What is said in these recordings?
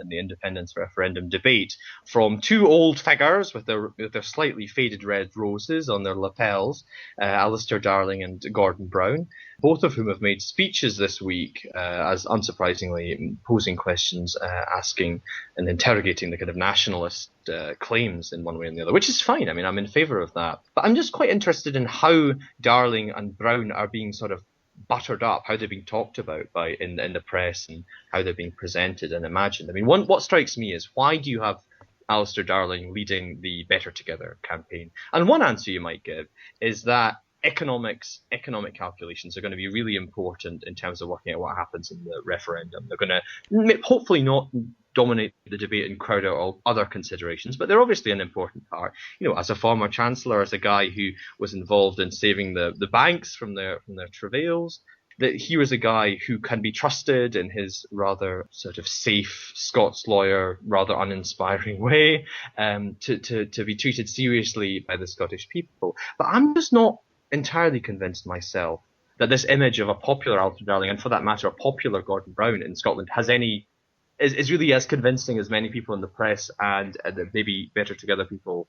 in the independence referendum debate from two old figures with their slightly faded red roses on their lapels, Alasdair Darling and Gordon Brown, both of whom have made speeches this week, as unsurprisingly posing questions, asking and interrogating the kind of nationalist claims in one way or the other, which is fine. I mean, I'm in favour of that. But I'm just quite interested in how Darling and Brown are being sort of buttered up, how they're being talked about in the press and how they're being presented and imagined. I mean, what strikes me is, why do you have Alasdair Darling leading the Better Together campaign? And one answer you might give is that economic calculations are going to be really important in terms of working out what happens in the referendum. They're going to hopefully not dominate the debate and crowd out all other considerations, but they're obviously an important part. You know, as a former chancellor, as a guy who was involved in saving the banks from their travails, that he was a guy who can be trusted in his rather sort of safe Scots lawyer, rather uninspiring way, to be treated seriously by the Scottish people. But I'm just not entirely convinced myself that this image of a popular Alasdair Darling, and for that matter a popular Gordon Brown in Scotland, is really as convincing as many people in the press and maybe Better Together people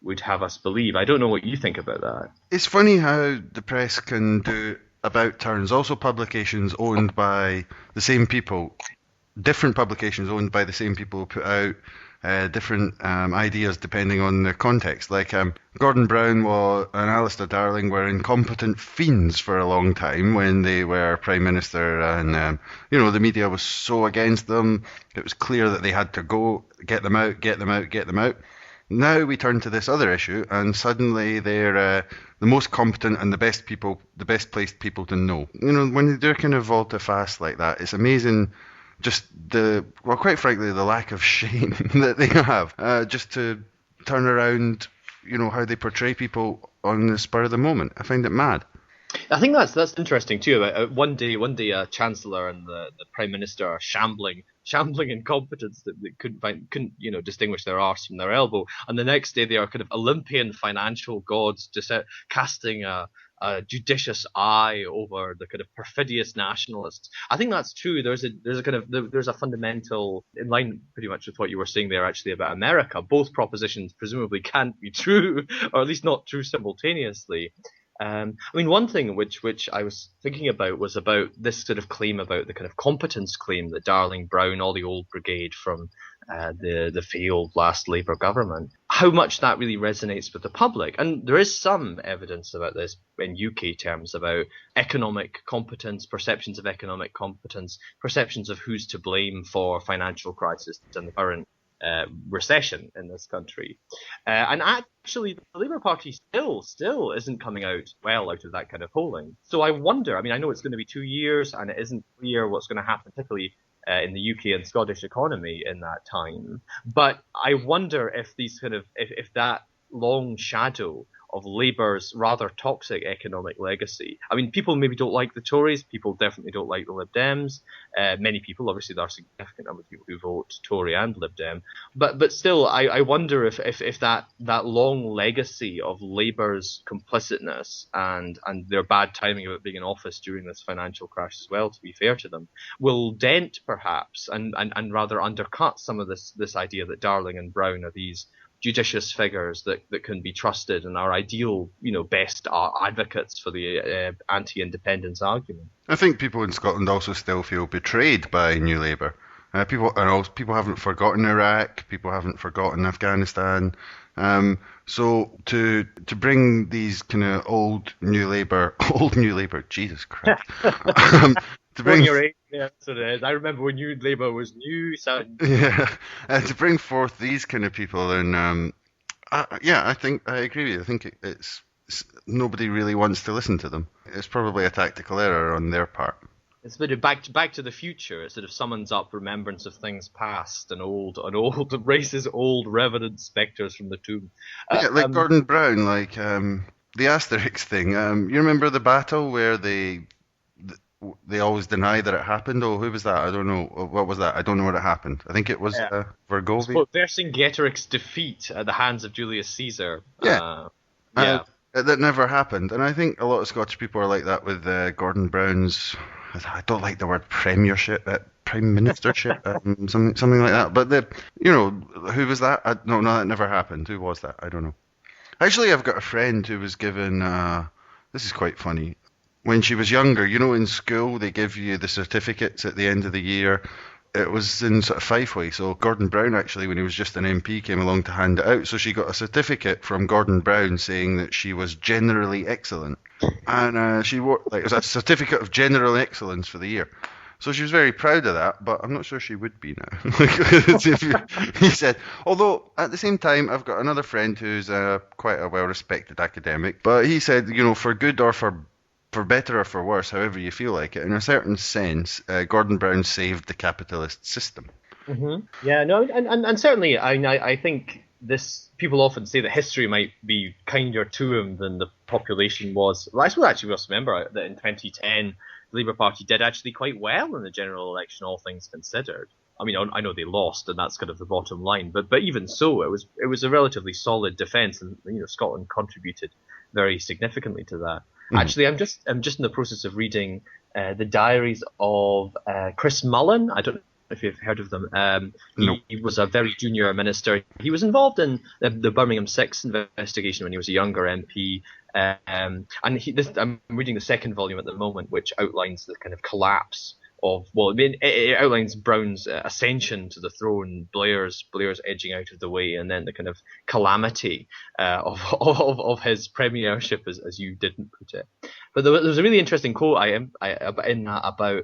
would have us believe. I don't know what you think about that. It's funny how the press can do about turns. Also, publications owned by the same people, different publications owned by the same people who put out different ideas depending on the context. Like Gordon Brown and Alasdair Darling were incompetent fiends for a long time when they were Prime Minister, and the media was so against them. It was clear that they had to go, get them out. Now we turn to this other issue, and suddenly they're the most competent and the best placed people to know. You know, when they do kind of volte-face like that, it's amazing. Just quite frankly, the lack of shame that they have, just to turn around, how they portray people on the spur of the moment. I find it mad. I think that's interesting too. One day, a chancellor and the prime minister are shambling incompetence that they couldn't distinguish their arse from their elbow, and the next day they are kind of Olympian financial gods, just casting a judicious eye over the kind of perfidious nationalists. I think that's true. There's a fundamental, in line pretty much with what you were saying there actually about America. Both propositions presumably can't be true, or at least not true simultaneously. I mean, one thing which I was thinking about was about this sort of claim about the kind of competence claim that Darling, Brown, all the old brigade from the failed last Labour government, how much that really resonates with the public. And there is some evidence about this in UK terms about economic competence, perceptions of economic competence, perceptions of who's to blame for financial crisis and the current recession in this country. And actually, the Labour Party still isn't coming out well out of that kind of polling. So I wonder, I mean, I know it's going to be 2 years and it isn't clear what's going to happen, particularly in the UK and Scottish economy in that time. But I wonder if if that long shadow of Labour's rather toxic economic legacy. I mean, people maybe don't like the Tories. People definitely don't like the Lib Dems. Many people, obviously, there are a significant number of people who vote Tory and Lib Dem. But still, I wonder if that long legacy of Labour's complicitness and their bad timing of it being in office during this financial crash as well, to be fair to them, will dent perhaps and rather undercut some of this idea that Darling and Brown are these judicious figures that can be trusted and are ideal, best advocates for the anti-independence argument. I think people in Scotland also still feel betrayed by New Labour. People haven't forgotten Iraq. People haven't forgotten Afghanistan. So to bring these kind of old New Labour, Jesus Christ. To bring your age, yeah, that's what it is. I remember when New Labour was new. Yeah, to bring forth these kind of people, and I think I agree with you. I think it's nobody really wants to listen to them. It's probably a tactical error on their part. It's a bit of back to the future. It sort of summons up remembrance of things past and raises old revenant spectres from the tomb. Like Gordon Brown, like the Asterix thing. You remember the battle where they always deny that it happened? Oh, who was that? I don't know. What was that? I don't know what it happened. I think it was Vergovia. Vercingetorix's defeat at the hands of Julius Caesar. Yeah. That never happened. And I think a lot of Scottish people are like that with Gordon Brown's, I don't like the word premiership, prime ministership, something like that. But who was that? No, that never happened. Who was that? I don't know. Actually, I've got a friend who was given. This is quite funny. When she was younger, in school they give you the certificates at the end of the year. It was in sort of Fife way. So Gordon Brown, actually, when he was just an MP, came along to hand it out. So she got a certificate from Gordon Brown saying that she was generally excellent, and she wore it was a certificate of general excellence for the year. So she was very proud of that, but I'm not sure she would be now. He said, although at the same time, I've got another friend who's quite a well-respected academic, but he said, for good or for better or for worse, however you feel like it, in a certain sense, Gordon Brown saved the capitalist system. Mm-hmm. Yeah, no, and certainly, I think people often say that history might be kinder to him than the population was. Well, I suppose actually we must remember that in 2010, the Labour Party did actually quite well in the general election, all things considered. I mean, I know they lost, and that's kind of the bottom line. But even so, it was a relatively solid defence, and Scotland contributed very significantly to that. Mm-hmm. Actually, I'm just in the process of reading the diaries of Chris Mullen. I don't know if you've heard of them. No. He was a very junior minister. He was involved in the Birmingham 6 investigation when he was a younger MP. And I'm reading the second volume at the moment, which outlines the kind of collapse of, it outlines Brown's ascension to the throne, Blair's edging out of the way, and then the kind of calamity of his premiership, as you didn't put it. But there was a really interesting quote about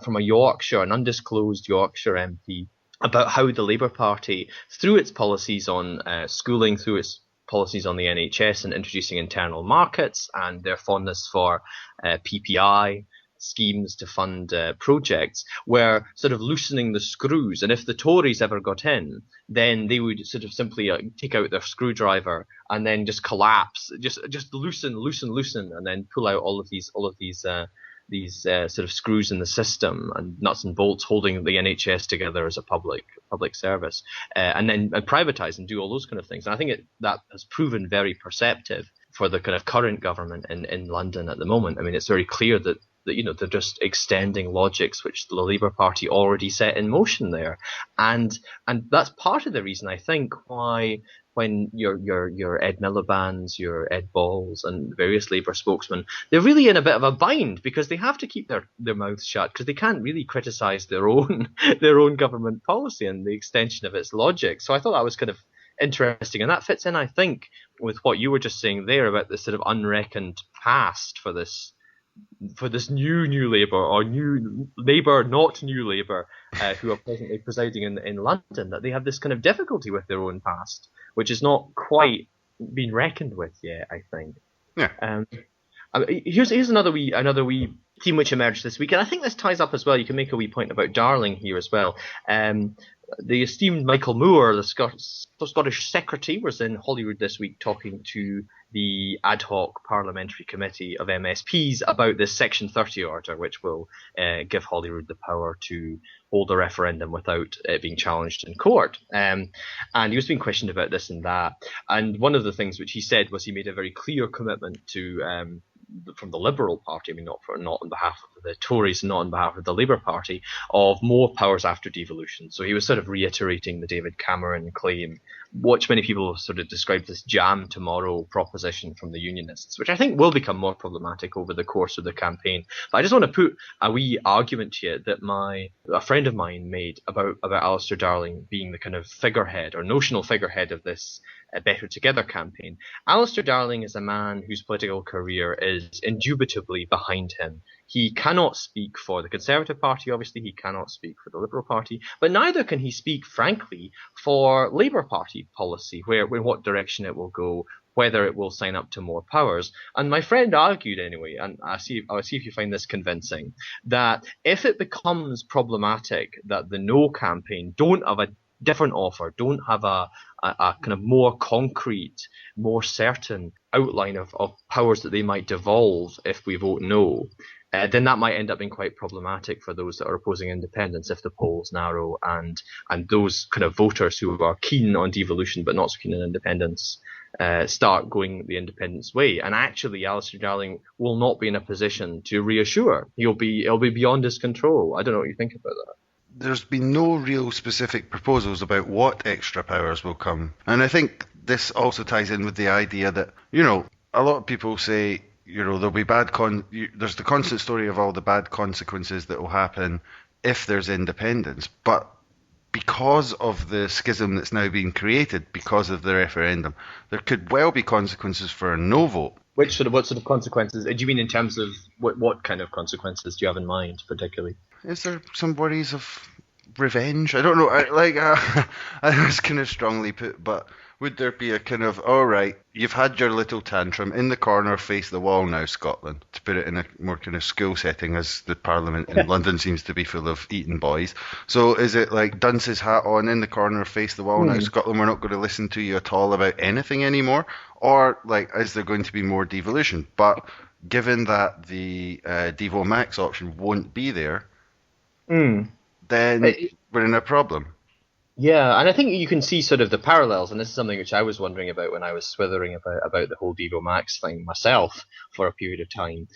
from a Yorkshire, an undisclosed Yorkshire MP, about how the Labour Party, through its policies on schooling, through its policies on the NHS and introducing internal markets, and their fondness for PPI schemes to fund projects, were sort of loosening the screws. And if the Tories ever got in, then they would sort of simply take out their screwdriver and then just collapse, just loosen, and then pull out all of these sort of screws in the system and nuts and bolts holding the NHS together as a public service, and then privatise and do all those kind of things. And I think that has proven very perceptive for the kind of current government in London at the moment. I mean, it's very clear that they're just extending logics which the Labour Party already set in motion there, and that's part of the reason I think why, when your Ed Miliband's, your Ed Balls, and various Labour spokesmen, they're really in a bit of a bind because they have to keep their mouths shut because they can't really criticise their own government policy and the extension of its logic. So I thought that was kind of interesting, and that fits in, I think, with what you were just saying there about the sort of unreckoned past for this new Labour, or new Labour, not new Labour, who are presently presiding in London, that they have this kind of difficulty with their own past, which is not quite been reckoned with yet, I think. Yeah. Here's another wee theme which emerged this week, and I think this ties up as well. You can make a wee point about Darling here as well. The esteemed Michael Moore, the Scottish Secretary, was in Holyrood this week talking to the ad hoc parliamentary committee of MSPs about this Section 30 order, which will give Holyrood the power to hold a referendum without it being challenged in court. And he was being questioned about this and that. And one of the things which he said was he made a very clear commitment to from the Liberal Party, I mean, not on behalf of the Tories, not on behalf of the Labour Party, of more powers after devolution. So he was sort of reiterating the David Cameron claim, which many people have sort of described as jam tomorrow proposition from the Unionists, which I think will become more problematic over the course of the campaign. But I just want to put a wee argument here that a friend of mine made about Alasdair Darling being the kind of figurehead or notional figurehead of this Better Together campaign. Alasdair Darling is a man whose political career is indubitably behind him. He cannot speak for the Conservative Party, obviously. He cannot speak for the Liberal Party, but neither can he speak, frankly, for Labour Party policy, in what direction it will go, whether it will sign up to more powers. And my friend argued anyway, and I'll see if you find this convincing, that if it becomes problematic that the No campaign don't have a different offer, don't have a kind of more concrete, more certain outline of powers that they might devolve if we vote no, then that might end up being quite problematic for those that are opposing independence if the polls narrow, and those kind of voters who are keen on devolution but not so keen on independence start going the independence way. And actually, Alasdair Darling will not be in a position to reassure. It'll be beyond his control. I don't know what you think about that. There's been no real specific proposals about what extra powers will come. And I think this also ties in with the idea that, a lot of people say, there'll be there's the constant story of all the bad consequences that will happen if there's independence. But because of the schism that's now being created because of the referendum, there could well be consequences for a no vote. What sort of consequences? Do you mean in terms of what kind of consequences do you have in mind, particularly? Is there some worries of revenge? I don't know. I was kind of strongly put, but would there be a kind of, all right, you've had your little tantrum in the corner, face the wall now, Scotland, to put it in a more kind of school setting, as the Parliament in London seems to be full of Eton boys. So is it like dunce's hat on in the corner, face the wall now, Scotland, we're not going to listen to you at all about anything anymore? Or is there going to be more devolution? But given that the Devo Max option won't be there, then we're in a problem. Yeah, and I think you can see sort of the parallels, and this is something which I was wondering about when I was swithering about the whole Devo Max thing myself for a period of time,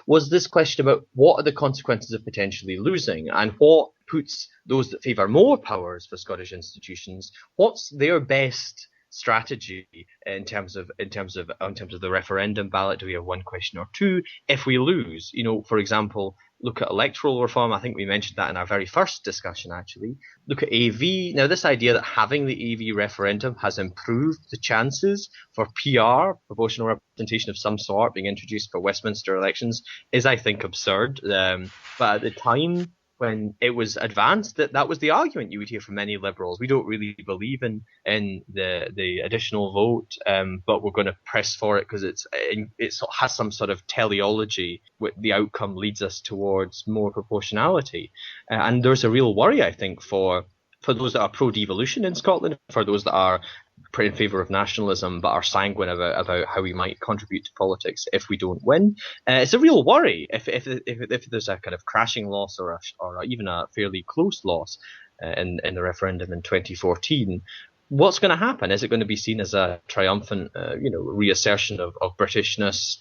was this question about what are the consequences of potentially losing, and what puts those that favour more powers for Scottish institutions, what's their best strategy in terms of the referendum ballot? Do we have one question or two if we lose? For example, look at electoral reform. I think we mentioned that in our very first discussion, actually. Look at AV. Now, this idea that having the AV referendum has improved the chances for PR, proportional representation of some sort, being introduced for Westminster elections is, I think, absurd. But at the time when it was advanced, that was the argument you would hear from many Liberals. We don't really believe in the additional vote, but we're going to press for it because it has some sort of teleology. The outcome leads us towards more proportionality, and there's a real worry, I think, for those that are pro-devolution in Scotland, for those that are in favour of nationalism but are sanguine about how we might contribute to politics if we don't win. It's a real worry if there's a kind of crashing loss or even a fairly close loss in the referendum in 2014. What's going to happen? Is it going to be seen as a triumphant, reassertion of Britishness,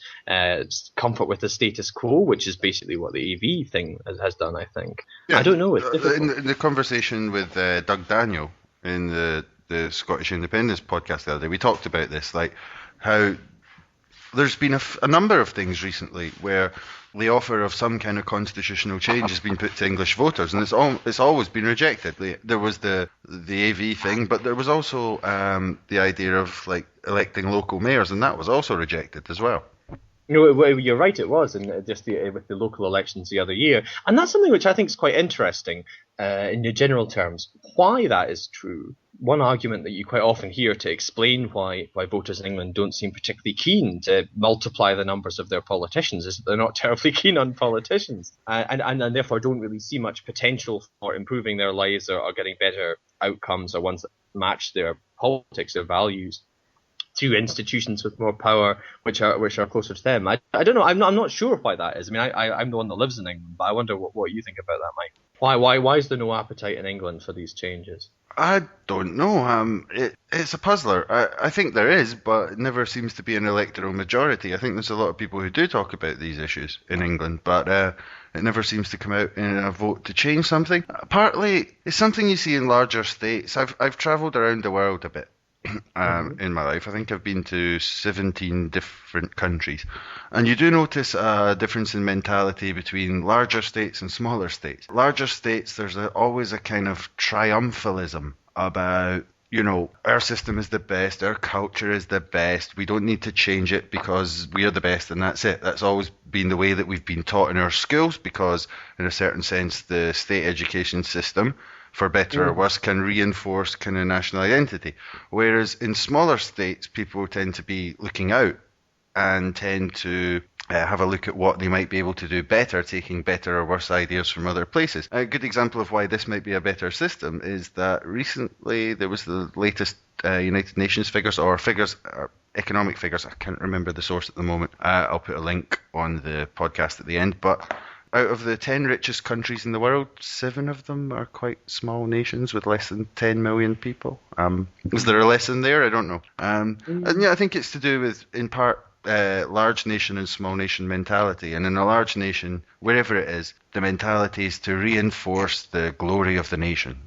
comfort with the status quo, which is basically what the AV thing has done, I think. Yeah, I don't know. It's difficult. In the conversation with Doug Daniel in the Scottish Independence podcast the other day, we talked about this, like how there's been a number of things recently where the offer of some kind of constitutional change has been put to English voters, and it's always been rejected. There was the AV thing, but there was also the idea of electing local mayors, and that was also rejected as well. You're right, it was, and with the local elections the other year. And that's something which I think is quite interesting in the general terms. Why that is true. One argument that you quite often hear to explain why voters in England don't seem particularly keen to multiply the numbers of their politicians is that they're not terribly keen on politicians and therefore don't really see much potential for improving their lives or getting better outcomes or ones that match their politics, their values, to institutions with more power, which are closer to them. I don't know. I'm not sure why that is. I mean, I'm the one that lives in England, but I wonder what you think about that, Mike. Why is there no appetite in England for these changes? I don't know. It's a puzzler. I think there is, but it never seems to be an electoral majority. I think there's a lot of people who do talk about these issues in England, but it never seems to come out in a vote to change something. Partly, it's something you see in larger states. I've travelled around the world a bit. In my life. I think I've been to 17 different countries. And you do notice a difference in mentality between larger states and smaller states. Larger states, there's always a kind of triumphalism about, our system is the best, our culture is the best, we don't need to change it because we are the best and that's it. That's always been the way that we've been taught in our schools because, in a certain sense, the state education system, for better or worse, can reinforce kind of national identity. Whereas in smaller states, people tend to be looking out and tend to have a look at what they might be able to do better, taking better or worse ideas from other places. A good example of why this might be a better system is that recently there was the latest United Nations figures, or economic figures. I can't remember the source at the moment. I'll put a link on the podcast at the end, but out of the 10 richest countries in the world, 7 of them are quite small nations with less than 10 million people. Is there a lesson there? I don't know. And yeah, I think it's to do with, in part, large nation and small nation mentality. And in a large nation, wherever it is, the mentality is to reinforce the glory of the nation.